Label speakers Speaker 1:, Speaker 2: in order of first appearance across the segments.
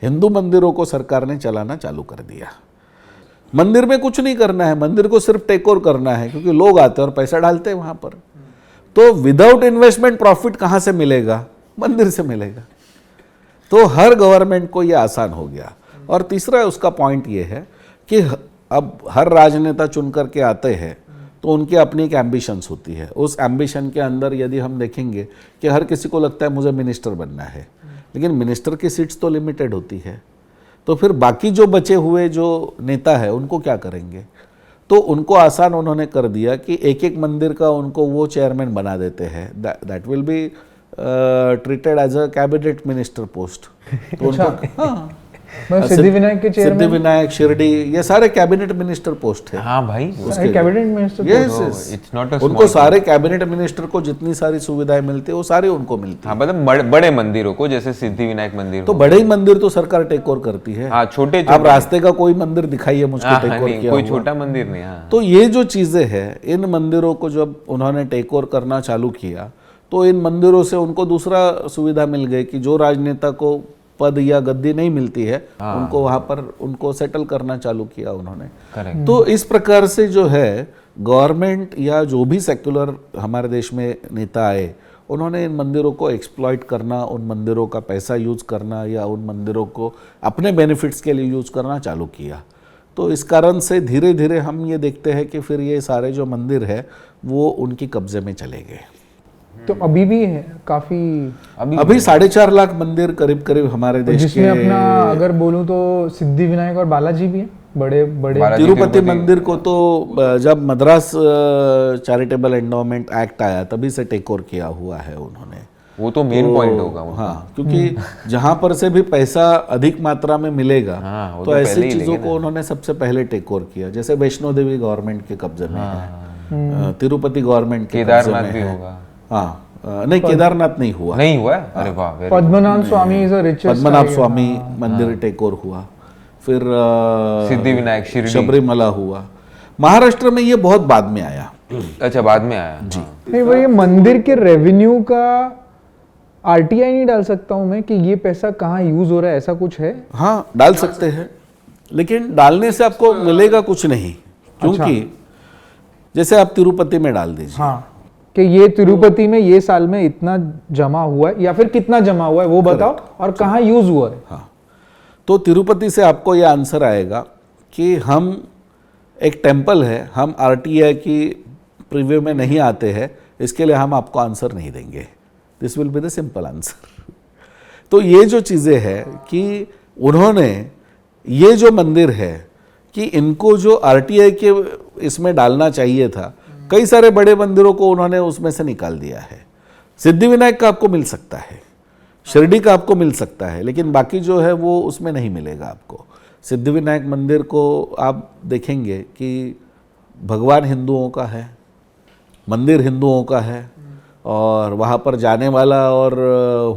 Speaker 1: हिंदू मंदिरों को सरकार ने चलाना चालू कर दिया। मंदिर में कुछ नहीं करना है, मंदिर को सिर्फ टेक ओवर करना है, क्योंकि लोग आते हैं और पैसा डालते हैं वहां पर। तो विदाउट इन्वेस्टमेंट प्रॉफिट कहां से मिलेगा? मंदिर से मिलेगा। तो हर गवर्नमेंट को यह आसान हो गया। और तीसरा उसका पॉइंट ये है कि अब हर राजनेता चुन करके आते हैं तो उनकी अपनी एक एम्बिशंस होती है। उस एम्बिशन के अंदर यदि हम देखेंगे कि हर किसी को लगता है मुझे मिनिस्टर बनना है, लेकिन मिनिस्टर की सीट्स तो लिमिटेड होती है। तो फिर बाकी जो बचे हुए जो नेता है उनको क्या करेंगे? तो उनको आसान उन्होंने कर दिया कि एक एक मंदिर का उनको वो चेयरमैन बना देते हैं। That will be treated as a cabinet minister post. तो उनको
Speaker 2: सिद्धिविनायक के चेयरमैन,
Speaker 1: सिद्धिविनायक, शिरडी, ये सारे कैबिनेट मिनिस्टर पोस्ट है।
Speaker 3: हाँ भाई,
Speaker 2: cabinet minister,
Speaker 3: it's not a
Speaker 1: उनको सारे कैबिनेट मिनिस्टर को जितनी सारी सुविधाएं मिलती है वो सारे उनको मिलती है।
Speaker 3: हाँ, मतलब बड़े मंदिरों को, जैसे सिद्धिविनायक मंदिर
Speaker 1: तो बड़े ही मंदिर तो सरकार टेक ओवर करती है।
Speaker 3: हाँ, छोटे
Speaker 1: आप रास्ते का कोई मंदिर दिखाइए मुझको टेक ओवर किया
Speaker 3: कोई
Speaker 1: हुआ।
Speaker 3: छोटा मंदिर नहीं। हाँ।
Speaker 1: तो ये जो चीजें हैं, इन मंदिरों को जब उन्होंने टेक ओवर करना चालू किया तो इन मंदिरों से उनको दूसरा सुविधा मिल गई कि जो राजनेता को पद या गद्दी नहीं मिलती है उनको वहां पर उनको सेटल करना चालू किया उन्होंने। तो इस प्रकार से जो है गवर्नमेंट या जो भी सेक्युलर हमारे देश में नेता आए, उन्होंने इन मंदिरों को एक्सप्लॉइट करना, उन मंदिरों का पैसा यूज करना या उन मंदिरों को अपने बेनिफिट्स के लिए यूज करना चालू किया। तो इस कारण से धीरे धीरे हम ये देखते हैं कि फिर ये सारे जो मंदिर है वो उनकी कब्जे में चले गए।
Speaker 2: तो अभी भी है काफी,
Speaker 1: अभी 4.5 लाख मंदिर करीब करीब हमारे देश
Speaker 2: जिसमें
Speaker 1: के,
Speaker 2: अपना अगर बोलूं तो सिद्धिविनायक और बालाजी भी है, बड़े बड़े।
Speaker 1: तिरुपति मंदिर को तो जब मद्रास चैरिटेबल एंडोमेंट एक्ट आया तभी से टेक ओवर किया हुआ है उन्होंने।
Speaker 3: वो तो मेन पॉइंट होगा।
Speaker 1: हाँ, क्योंकि जहां पर से भी पैसा अधिक मात्रा में मिलेगा तो ऐसी चीजों को उन्होंने सबसे पहले टेक ओवर किया। जैसे वैष्णो देवी गवर्नमेंट के कब्जे में है, तिरुपति गवर्नमेंट के
Speaker 3: केदारनाथ भी होगा।
Speaker 1: हाँ, नहीं केदारनाथ नहीं हुआ।
Speaker 3: नहीं हुआ? अरे वाह।
Speaker 2: पद्मनाभ स्वामी इज अ रिचेस्ट,
Speaker 1: पद्मनाभ स्वामी मंदिर टेक ओवर हुआ। फिर
Speaker 3: सिद्धिविनायक, शिरडी,
Speaker 1: शबरीमला हुआ। महाराष्ट्र में ये बहुत बाद में आया।
Speaker 3: अच्छा, बाद में आया जी।
Speaker 2: नहीं, वो ये मंदिर के रेवेन्यू का आरटीआई नहीं डाल सकता हूं मैं कि ये पैसा कहाँ यूज हो रहा है, ऐसा कुछ है?
Speaker 1: हाँ, डाल सकते हैं, लेकिन डालने से आपको मिलेगा कुछ नहीं। क्योंकि जैसे आप तिरुपति में डाल दीजिए,
Speaker 2: हाँ, कि ये तिरुपति में ये साल में इतना जमा हुआ है या फिर कितना जमा हुआ है वो बताओ, और कहाँ यूज हुआ है।
Speaker 1: हाँ, तो तिरुपति से आपको ये आंसर आएगा कि हम एक टेम्पल है, हम आरटीआई की प्रीव्यू में नहीं आते हैं, इसके लिए हम आपको आंसर नहीं देंगे। This will be the simple answer. तो ये जो चीज़ें हैं कि उन्होंने ये जो मंदिर है कि इनको जो आरटीआई के इसमें डालना चाहिए था, कई सारे बड़े मंदिरों को उन्होंने उसमें से निकाल दिया है। सिद्धिविनायक का आपको मिल सकता है, शिरडी का आपको मिल सकता है, लेकिन बाकी जो है वो उसमें नहीं मिलेगा आपको। सिद्धिविनायक मंदिर को आप देखेंगे कि भगवान हिंदुओं का है, मंदिर हिंदुओं का है, और वहाँ पर जाने वाला और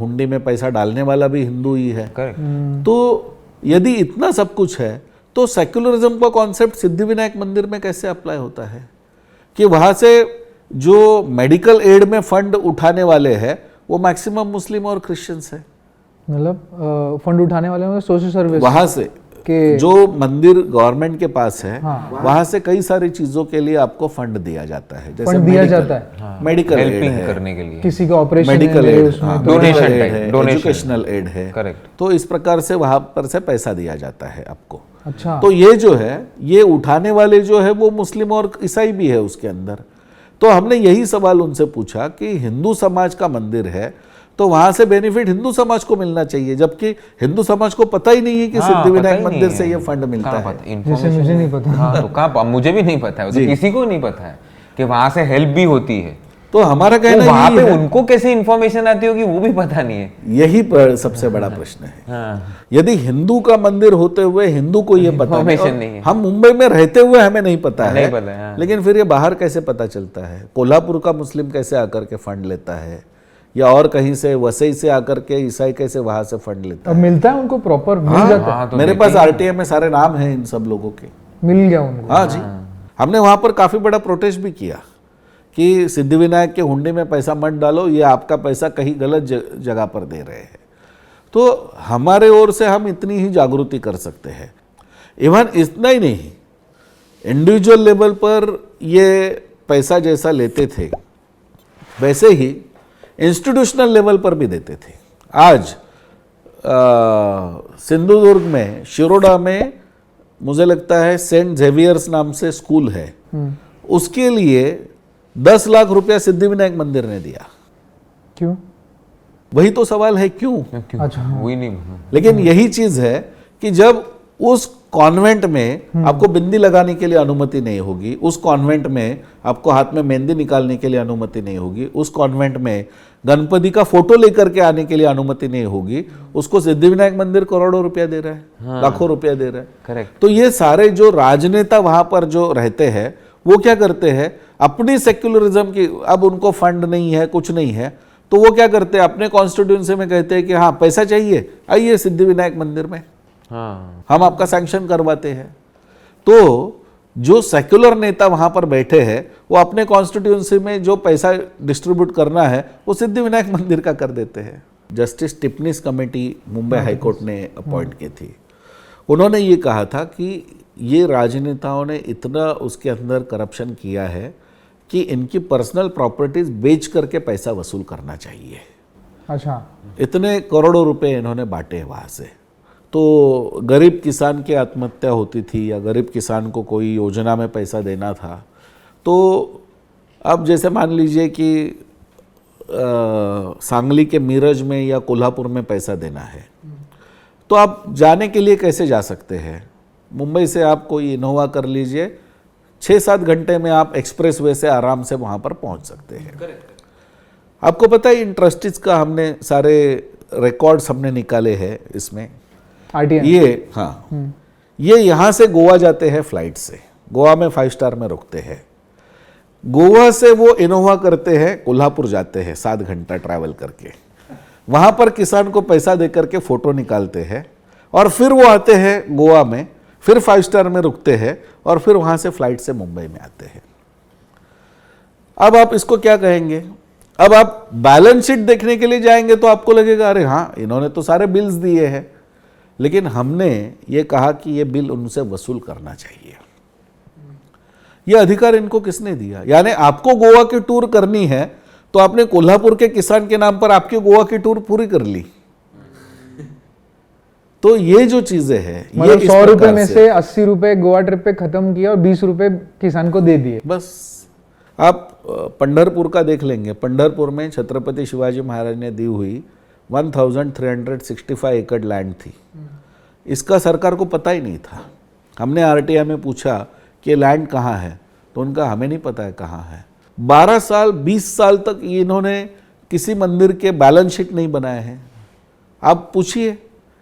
Speaker 1: हुंडी में पैसा डालने वाला भी हिंदू ही है। तो यदि इतना सब कुछ है तो सेक्युलरिज्म का कॉन्सेप्ट सिद्धिविनायक मंदिर में कैसे अप्लाई होता है कि वहाँ से जो मेडिकल एड में फंड उठाने वाले हैं वो मैक्सिमम मुस्लिम और क्रिश्चियंस है।
Speaker 2: मतलब फंड उठाने वाले में सोशल सर्विस,
Speaker 1: वहाँ से जो मंदिर गवर्नमेंट के पास है, हाँ, वहाँ से कई सारी चीजों के लिए आपको फंड दिया जाता है। जैसे
Speaker 2: फंड दिया जाता है,
Speaker 1: हाँ, मेडिकल
Speaker 3: हेल्पिंग करने के लिए,
Speaker 2: किसी का ऑपरेशन,
Speaker 1: मेडिकल एड,
Speaker 3: डोनेशन है,
Speaker 1: एजुकेशनल एड है।
Speaker 3: करेक्ट।
Speaker 1: तो इस प्रकार से वहाँ पर से पैसा दिया जाता है आपको।
Speaker 2: अच्छा,
Speaker 1: तो ये जो है, ये उठाने वाले जो है वो मुस्लिम और ईसाई भी है उसके अंदर। तो हमने यही सवाल उनसे पूछा कि हिंदू समाज का मंदिर है तो वहां से बेनिफिट हिंदू समाज को मिलना चाहिए, जबकि हिंदू समाज को पता ही नहीं है कि सिद्धिविनायक मंदिर से ये फंड मिलता है।
Speaker 2: जैसे मुझे नहीं पता।
Speaker 3: हाँ, तो कहाँ, मुझे भी नहीं पता है, तो किसी को नहीं पता है कि वहां से हेल्प भी होती है।
Speaker 1: तो हमारा कहना
Speaker 3: वहां पे उनको कैसे इंफॉर्मेशन आती होगी वो भी पता नहीं है।
Speaker 1: यही सबसे बड़ा प्रश्न है।
Speaker 3: हाँ।
Speaker 1: यदि हिंदू का मंदिर होते हुए हिंदू को ये पता
Speaker 3: नहीं है,
Speaker 1: हम मुंबई में रहते हुए हमें नहीं पता है,
Speaker 3: हाँ।
Speaker 1: लेकिन फिर ये बाहर कैसे पता चलता है? कोल्हापुर का मुस्लिम कैसे आकर के फंड लेता है, या और कहीं से वसई से आकर के ईसाई कैसे वहां से फंड लेता है?
Speaker 2: मिलता है उनको प्रॉपर, मिल जाता है।
Speaker 1: तो मेरे पास आरटीआई में सारे नाम हैं इन सब लोगों के,
Speaker 2: मिल गया उनको।
Speaker 1: हाँ जी, हमने वहां पर काफी बड़ा प्रोटेस्ट भी किया कि सिद्धिविनायक के हुंडी में पैसा मत डालो, ये आपका पैसा कहीं गलत जगह पर दे रहे हैं। तो हमारे ओर से हम इतनी ही जागृति कर सकते हैं। इवन इतना ही नहीं, इंडिविजुअल लेवल पर ये पैसा जैसा लेते थे वैसे ही इंस्टीट्यूशनल लेवल पर भी देते थे। आज सिंधुदुर्ग में, शिरोडा में मुझे लगता है सेंट जेवियर्स नाम से स्कूल है, उसके लिए 10 लाख रुपया सिद्धिविनायक मंदिर ने दिया।
Speaker 2: क्यों?
Speaker 1: वही तो सवाल है, क्यों?
Speaker 2: अच्छा, हाँ।
Speaker 3: वही नहीं।
Speaker 1: लेकिन यही चीज है कि जब उस कॉन्वेंट में आपको बिंदी लगाने के लिए अनुमति नहीं होगी, उस कॉन्वेंट में आपको हाथ में मेहंदी निकालने के लिए अनुमति नहीं होगी, उस कॉन्वेंट में गणपति का फोटो लेकर के आने के लिए अनुमति नहीं होगी, उसको सिद्धिविनायक मंदिर करोड़ों रुपया दे रहा है, लाखों रुपया दे रहा है।
Speaker 3: करेक्ट।
Speaker 1: तो ये सारे जो राजनेता वहां पर जो रहते हैं वो क्या करते हैं, अपनी सेक्युलरिज्म की, अब उनको फंड नहीं है, कुछ नहीं है, तो वो क्या करते हैं, अपने कॉन्स्टिट्यूंसी में कहते हैं कि हाँ पैसा चाहिए, आइए सिद्धिविनायक मंदिर में,
Speaker 3: हाँ,
Speaker 1: हम आपका सैंक्शन करवाते हैं। तो जो सेक्युलर नेता वहां पर बैठे हैं वो अपने कॉन्स्टिट्यूंसी में जो पैसा डिस्ट्रीब्यूट करना है वो सिद्धिविनायक मंदिर का कर देते हैं। Justice Tipnis committee Mumbai high court ने अपॉइंट की थी, उन्होंने ये कहा था कि ये राजनेताओं ने इतना उसके अंदर करप्शन किया है कि इनकी पर्सनल प्रॉपर्टीज बेच करके पैसा वसूल करना चाहिए।
Speaker 2: अच्छा,
Speaker 1: इतने करोड़ों रुपए इन्होंने बांटे वहाँ से। तो गरीब किसान की आत्महत्या होती थी या गरीब किसान को कोई योजना में पैसा देना था, तो अब जैसे मान लीजिए कि सांगली के मीरज में या कोल्हापुर में पैसा देना है, तो आप जाने के लिए कैसे जा सकते हैं? मुंबई से आप कोई इनोवा कर लीजिए, 6-7 घंटे में आप एक्सप्रेस वे से आराम से वहाँ पर पहुँच सकते हैं। आपको पता है इन ट्रस्टीज का हमने सारे रिकॉर्ड्स हमने निकाले हैं इसमें।
Speaker 2: RTI
Speaker 1: ये हाँ, ये यहाँ से गोवा जाते हैं फ्लाइट से, गोवा में 5 स्टार में रुकते हैं, गोवा से वो इनोवा करते हैं, कोल्हापुर जाते हैं 7 घंटा ट्रैवल करके, वहाँ पर किसान को पैसा दे करके फ़ोटो निकालते हैं और फिर वो आते हैं गोवा में, फिर 5 स्टार में रुकते हैं और फिर वहाँ से फ्लाइट से मुंबई में आते हैं। अब आप इसको क्या कहेंगे? अब आप बैलेंस शीट देखने के लिए जाएंगे तो आपको लगेगा अरे हाँ इन्होंने तो सारे बिल्स दिए हैं, लेकिन हमने ये कहा कि ये बिल उनसे वसूल करना चाहिए। ये अधिकार इनको किसने दिया? यानी आपको गोवा की टूर करनी है तो आपने कोल्हापुर के किसान के नाम पर आपकी गोवा की टूर पूरी कर ली। तो ये जो चीजें हैं, ये
Speaker 2: मतलब
Speaker 1: इस
Speaker 2: 100 रुपए
Speaker 1: प्रकार
Speaker 2: में से 80 रुपए गोवा ट्रिप पे खत्म किया और 20 रुपए किसान को दे दिए।
Speaker 1: बस आप पंढरपुर का देख लेंगे, पंढरपुर में छत्रपति शिवाजी महाराज ने दी हुई 1365 एकड़ लैंड थी, इसका सरकार को पता ही नहीं था। हमने आरटीआई में पूछा कि लैंड कहाँ है, तो उनका हमें नहीं पता है कहाँ है। 12 साल 20 साल तक इन्होंने किसी मंदिर के बैलेंस शीट नहीं बनाए हैं। आप पूछिए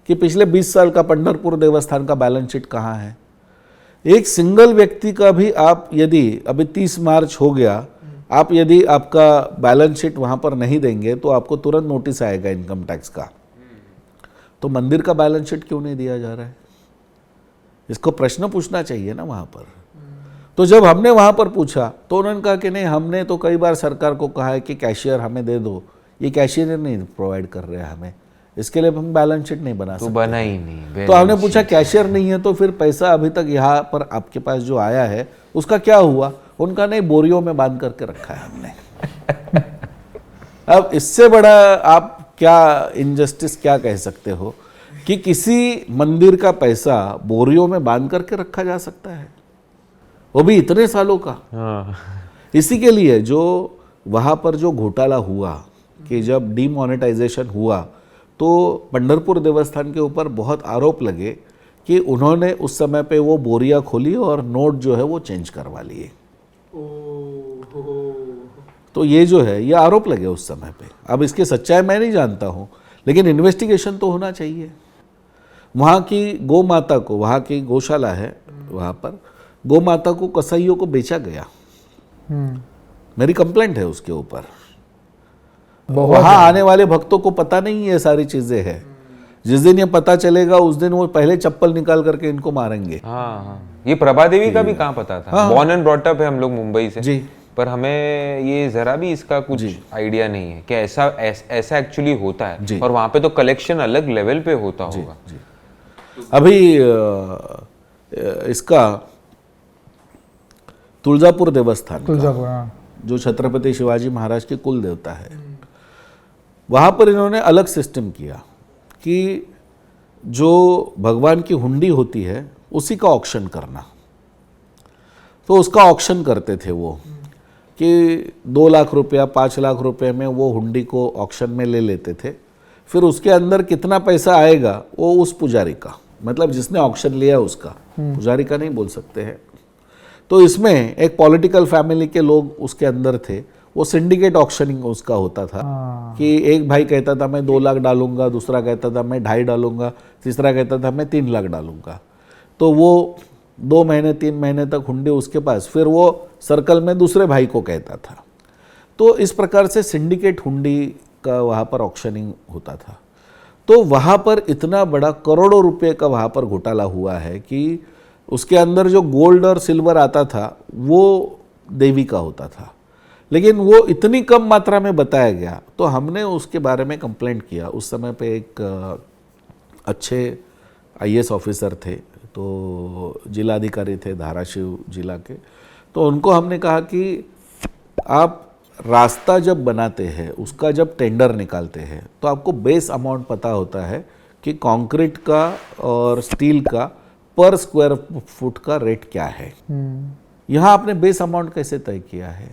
Speaker 1: कि पिछले 20 साल का पंढरपुर देवस्थान का बैलेंस शीट कहाँ है। एक सिंगल व्यक्ति का भी आप यदि अभी 30 मार्च हो गया, आप यदि आपका बैलेंस शीट वहाँ पर नहीं देंगे तो आपको तुरंत नोटिस आएगा इनकम टैक्स का। तो मंदिर का बैलेंस शीट क्यों नहीं दिया जा रहा है? इसको प्रश्न पूछना चाहिए ना वहाँ पर। तो जब हमने वहाँ पर पूछा तो उन्होंने कहा कि नहीं, हमने तो कई बार सरकार को कहा है कि कैशियर हमें दे दो, ये कैशियर नहीं प्रोवाइड कर रहे हैं हमें, इसके लिए हम बैलेंस शीट नहीं बना
Speaker 3: तो
Speaker 1: सकते।
Speaker 3: बना ही नहीं।
Speaker 1: तो हमने पूछा कैशियर नहीं है तो फिर पैसा अभी तक यहाँ पर आपके पास जो आया है उसका क्या हुआ? उनका नहीं, बोरियों में बांध करके रखा है हमने। अब इससे बड़ा आप क्या इनजस्टिस क्या कह सकते हो कि किसी मंदिर का पैसा बोरियों में बांध करके रखा जा सकता है, वो भी इतने सालों का।
Speaker 3: हाँ।
Speaker 1: इसी के लिए जो वहाँ पर जो घोटाला हुआ कि जब डीमोनेटाइजेशन हुआ तो पंढरपुर देवस्थान के ऊपर बहुत आरोप लगे कि उन्होंने उस समय पे वो बोरिया खोली और नोट जो है वो चेंज करवा लिए। तो ये जो है ये आरोप लगे उस समय पे। अब इसकी सच्चाई मैं नहीं जानता हूँ, लेकिन इन्वेस्टिगेशन तो होना चाहिए। वहाँ की गौ माता को, वहाँ की गौशाला है, वहाँ पर गौ माता को कसाईयों को बेचा गया। मेरी कंप्लेंट है उसके ऊपर। वहाँ आने वाले भक्तों को पता नहीं ये सारी चीजें हैं। जिस दिन ये पता चलेगा उस दिन वो पहले चप्पल निकाल करके इनको मारेंगे।
Speaker 3: हाँ, ये प्रभा देवी का भी कहाँ पता था।
Speaker 1: हाँ।
Speaker 3: बॉर्न एंड ब्रॉट अप है हम लोग मुंबई से।
Speaker 1: जी।
Speaker 3: पर हमें ये जरा भी इसका कुछ आइडिया नहीं है कि ऐसा एक्चुअली होता है, और वहां पे तो कलेक्शन अलग लेवल पे होता होगा।
Speaker 1: अभी इसका तुळजापुर देवस्थान,
Speaker 2: तुळजापुर, हाँ,
Speaker 1: जो छत्रपति शिवाजी महाराज के कुल देवता है, वहाँ पर इन्होंने अलग सिस्टम किया कि जो भगवान की हुंडी होती है उसी का ऑक्शन करना। तो उसका ऑक्शन करते थे वो कि 2 लाख रुपया 5 लाख रुपए में वो हुंडी को ऑक्शन में ले लेते थे। फिर उसके अंदर कितना पैसा आएगा वो उस पुजारी का, मतलब जिसने ऑक्शन लिया उसका, पुजारी का नहीं बोल सकते हैं। तो इसमें एक पॉलिटिकल फैमिली के लोग उसके अंदर थे, वो सिंडिकेट ऑक्शनिंग उसका होता था कि एक भाई कहता था मैं 2 लाख डालूंगा, दूसरा कहता था मैं 2.5 डालूंगा, तीसरा कहता था मैं 3 लाख डालूंगा। तो वो 2 महीने 3 महीने तक हुंडी उसके पास, फिर वो सर्कल में दूसरे भाई को कहता था। तो इस प्रकार से सिंडिकेट हुंडी का वहाँ पर ऑक्शनिंग होता था। तो वहाँ पर इतना बड़ा करोड़ों रुपए का वहाँ पर घोटाला हुआ है कि उसके अंदर जो गोल्ड और सिल्वर आता था वो देवी का होता था, लेकिन वो इतनी कम मात्रा में बताया गया। तो हमने उसके बारे में कंप्लेंट किया। उस समय पे एक अच्छे IAS ऑफिसर थे, तो जिलाधिकारी थे धाराशिव जिला के। तो उनको हमने कहा कि आप रास्ता जब बनाते हैं, उसका जब टेंडर निकालते हैं, तो आपको बेस अमाउंट पता होता है कि कंक्रीट का और स्टील का पर स्क्वायर फुट का रेट क्या है। यहाँ आपने बेस अमाउंट कैसे तय किया है?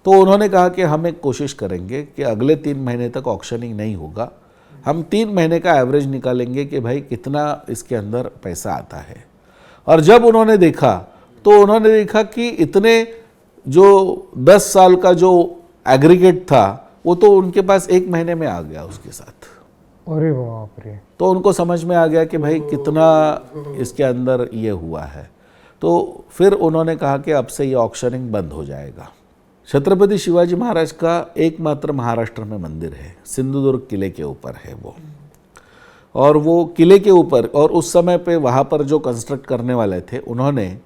Speaker 1: तो उन्होंने कहा कि हम एक कोशिश करेंगे कि अगले 3 महीने तक ऑक्शनिंग नहीं होगा, हम 3 महीने का एवरेज निकालेंगे कि भाई कितना इसके अंदर पैसा आता है। और जब उन्होंने देखा तो उन्होंने देखा कि इतने जो 10 साल का जो एग्रीगेट था वो तो उनके पास 1 महीने में आ गया उसके साथ।
Speaker 2: अरे बाप रे।
Speaker 1: तो उनको समझ में आ गया कि भाई कितना इसके अंदर ये हुआ है। तो फिर उन्होंने कहा कि अब से ये ऑक्शनिंग बंद हो जाएगा। छत्रपति शिवाजी महाराज का एकमात्र महाराष्ट्र में मंदिर है, सिंधुदुर्ग किले के ऊपर है वो। और वो किले के ऊपर, और उस समय पे वहाँ पर जो कंस्ट्रक्ट करने वाले थे उन्होंने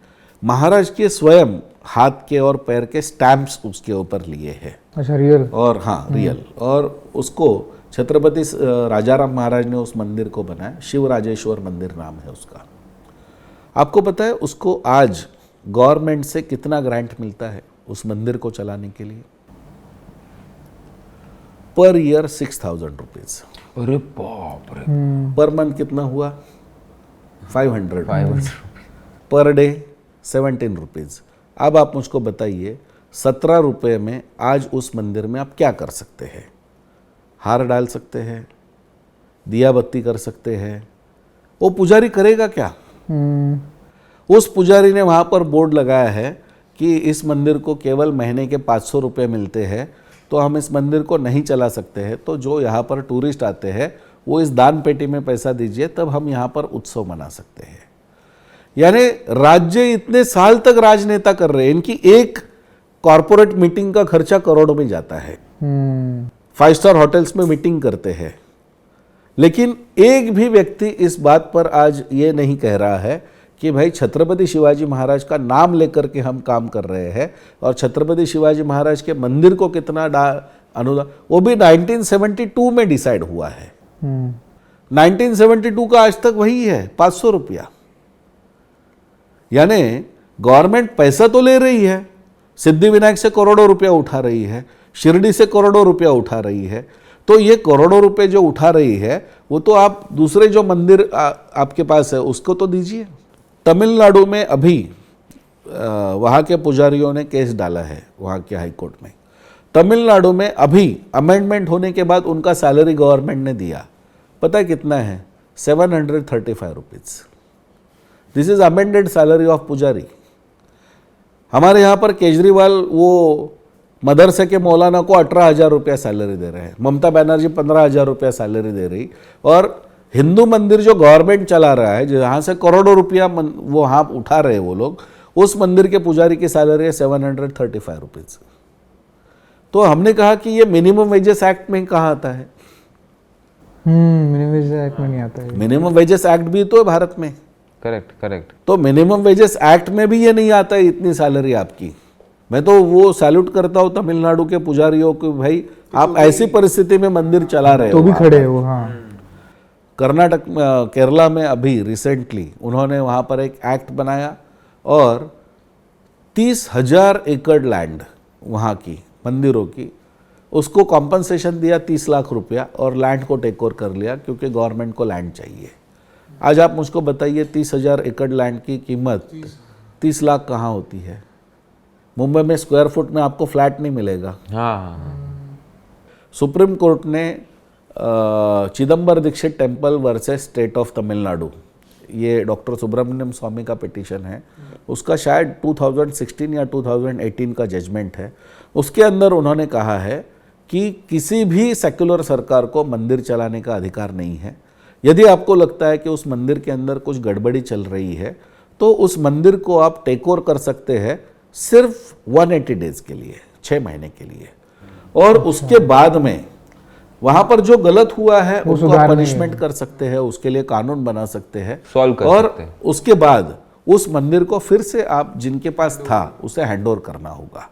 Speaker 1: महाराज के स्वयं हाथ के और पैर के स्टैम्प्स उसके ऊपर लिए हैं।
Speaker 2: अच्छा, रियल?
Speaker 1: और हाँ, रियल। और उसको छत्रपति राजाराम महाराज ने उस मंदिर को बनाया, शिवराजेश्वर मंदिर नाम है उसका। आपको पता है उसको आज गवर्नमेंट से कितना ग्रांट मिलता है उस मंदिर को चलाने के लिए? Per year 6,000 rupees.
Speaker 3: अरे बाप रे।
Speaker 1: पर मंथ कितना हुआ? 500 पर डे 17 रुपीज। अब आप मुझको बताइए 17 रुपये में आज उस मंदिर में आप क्या कर सकते हैं? हार डाल सकते हैं, दिया बत्ती कर सकते हैं। वो पुजारी करेगा क्या? उस पुजारी ने वहाँ पर बोर्ड लगाया है कि इस मंदिर को केवल महीने के 500 रुपये मिलते हैं, तो हम इस मंदिर को नहीं चला सकते हैं। तो जो यहाँ पर टूरिस्ट आते हैं वो इस दान पेटी में पैसा दीजिए, तब हम यहाँ पर उत्सव मना सकते हैं। यानी राज्य इतने साल तक राजनेता कर रहे हैं, इनकी एक कॉरपोरेट मीटिंग का खर्चा करोड़ों में जाता है। 5 स्टार होटल्स में मीटिंग करते हैं, लेकिन एक भी व्यक्ति इस बात पर आज ये नहीं कह रहा है कि भाई छत्रपति शिवाजी महाराज का नाम लेकर के हम काम कर रहे हैं और छत्रपति शिवाजी महाराज के मंदिर को कितना अनुदान, वो भी 1972 में डिसाइड हुआ है। 1972 का आज तक वही है, 500 रुपया। यानी गवर्नमेंट पैसा तो ले रही है, सिद्धि विनायक से करोड़ों रुपया उठा रही है, शिरडी से करोड़ों रुपया उठा रही है। तो ये करोड़ों रुपए जो उठा रही है वो तो आप दूसरे जो मंदिर आपके पास है उसको तो दीजिए। तमिलनाडु में अभी वहाँ के पुजारियों ने केस डाला है वहाँ के हाई कोर्ट में। तमिलनाडु में अभी अमेंडमेंट होने के बाद उनका सैलरी गवर्नमेंट ने दिया, पता है कितना है? 735 rupees. This is amended salary of पुजारी। हमारे यहाँ पर केजरीवाल वो मदरसे के मौलाना को 18,000 रुपया सैलरी दे रहे हैं, ममता बनर्जी 15,000 रुपया सैलरी दे रही, और हिंदू मंदिर जो गवर्नमेंट चला रहा है जहाँ से करोड़ों रुपया वो हाँ उठा रहे हैं वो लोग, उस मंदिर के पुजारी की सैलरी है 735 रुपीज़। तो हमने कहा कि ये मिनिमम वेजेस एक्ट में कहाँ आता है?
Speaker 2: मिनिमम वेजेस एक्ट में नहीं आता है।
Speaker 1: मिनिमम वेजेस एक्ट भी तो है भारत में।
Speaker 3: Correct correct.
Speaker 1: तो मिनिमम वेजेस एक्ट में भी ये नहीं आता है इतनी सैलरी आपकी। मैं तो वो सैल्यूट करता हूँ तमिलनाडु के पुजारियों को, भाई आप ऐसी परिस्थिति में मंदिर चला रहे हो,
Speaker 2: तो भी खड़े हो। हाँ,
Speaker 1: कर्नाटक केरला में अभी रिसेंटली उन्होंने वहाँ पर एक एक्ट बनाया और 30,000 एकड़ लैंड वहाँ की मंदिरों की, उसको कॉम्पनसेशन दिया 30 लाख रुपया और लैंड को टेक ओवर कर लिया क्योंकि गवर्नमेंट को लैंड चाहिए। आज आप मुझको बताइए 30,000 एकड़ लैंड की कीमत 30 लाख कहाँ होती है? मुंबई में स्क्वायर फुट में आपको फ्लैट नहीं मिलेगा।
Speaker 3: हाँ,
Speaker 1: सुप्रीम कोर्ट ने Chidambar Dikshit temple versus state of Tamil Nadu, ये डॉक्टर सुब्रमण्यम स्वामी का पिटीशन है, उसका शायद 2016 या 2018 का जजमेंट है। उसके अंदर उन्होंने कहा है कि किसी भी सेक्युलर सरकार को मंदिर चलाने का अधिकार नहीं है। यदि आपको लगता है कि उस मंदिर के अंदर कुछ गड़बड़ी चल रही है तो उस मंदिर को आप टेक ओवर कर सकते हैं सिर्फ 180 डेज के लिए, 6 महीने के लिए, और उसके बाद में वहां पर जो गलत हुआ है उसको आप पनिशमेंट कर सकते हैं, उसके लिए कानून बना सकते हैं,
Speaker 3: सॉल्व कर
Speaker 1: और
Speaker 3: सकते हैं।
Speaker 1: उसके बाद उस मंदिर को फिर से आप जिनके पास था उसे हैंड ओवर करना होगा।